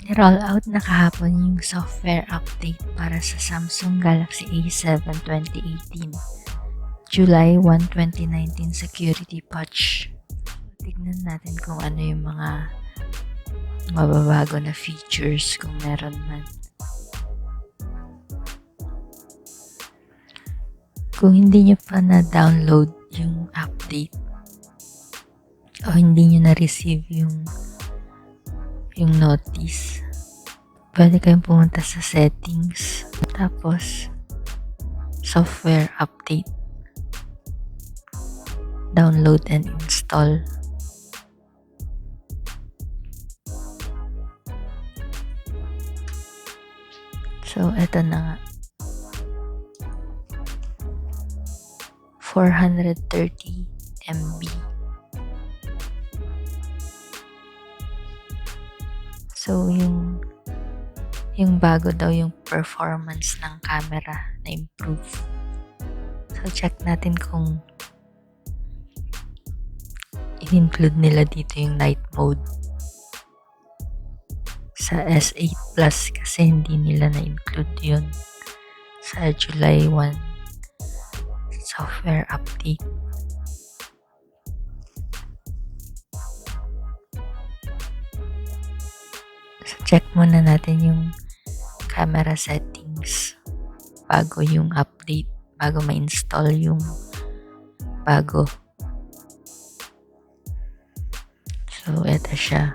Ni-roll out na kahapon yung software update para sa Samsung Galaxy A7 2018, July 1, 2019 security patch. Tignan natin kung ano yung mga mababago na features kung meron man. Kung hindi nyo pa na-download yung update o hindi nyo na-receive yung notice, pwede kayong pumunta sa settings, tapos software update, download and install. So, eto na nga. 430 MB. So, yung bago daw yung performance ng camera na improve. So, check natin kung in-include nila dito yung night mode sa S8 Plus kasi hindi nila na-include yun sa July 1 software update. So, check muna natin yung camera settings bago yung update, bago ma-install yung bago. So, eto siya.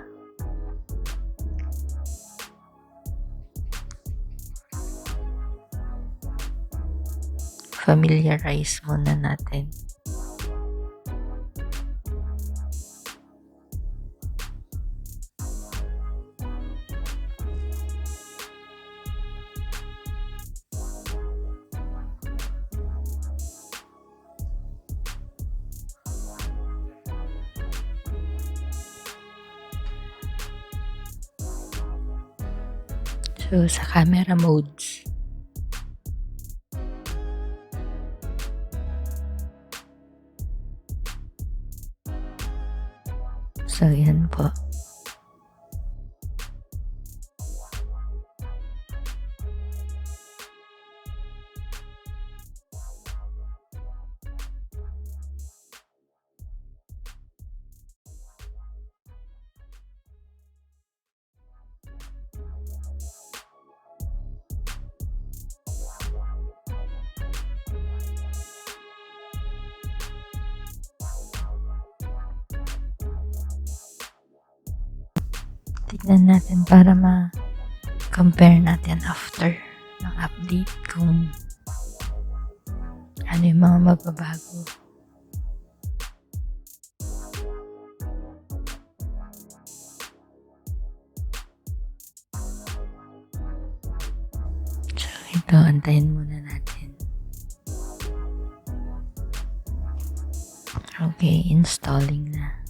Familiarize muna natin. So, sa camera modes, so yan po. Tignan natin para ma-compare natin after ng update kung ano yung mga mababago. So, ito, antayin muna natin. Okay, installing na.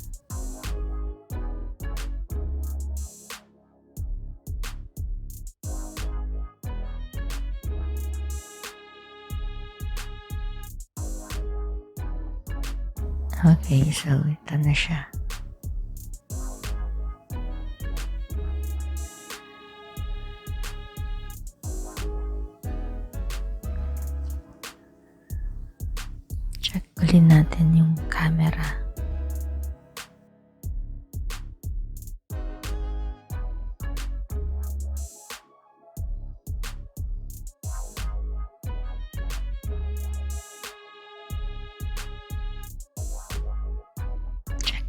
Okay, so ito na siya. Check ulit natin yung camera.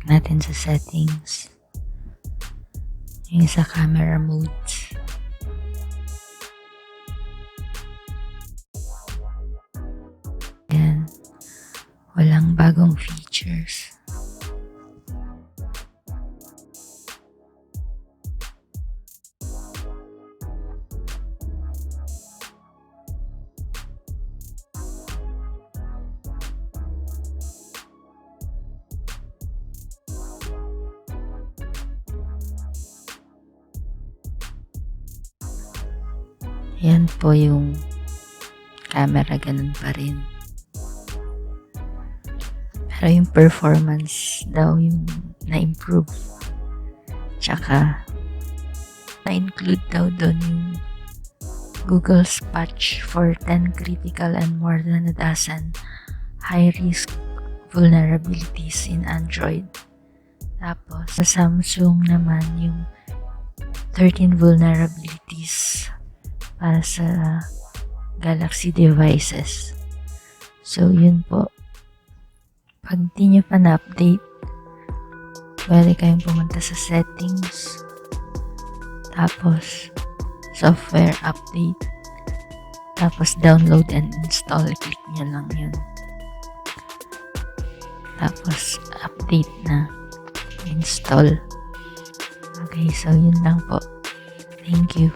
Natin sa settings yung sa camera modes. Yan, walang bagong features. Yan po yung camera, ganun pa rin. Pero yung performance daw yung na-improve. Tsaka Na-include daw doon yung Google's patch for 10 critical and more than a dozen high-risk vulnerabilities in Android. Tapos, sa Samsung naman, yung 13 vulnerabilities para sa Galaxy devices. So, yun po. Pag di nyo pa na-update, pwede kayong pumunta sa settings, tapos software update, tapos download and install. Click nyo lang yun. Tapos, update na. Install. Okay, so yun lang po. Thank you.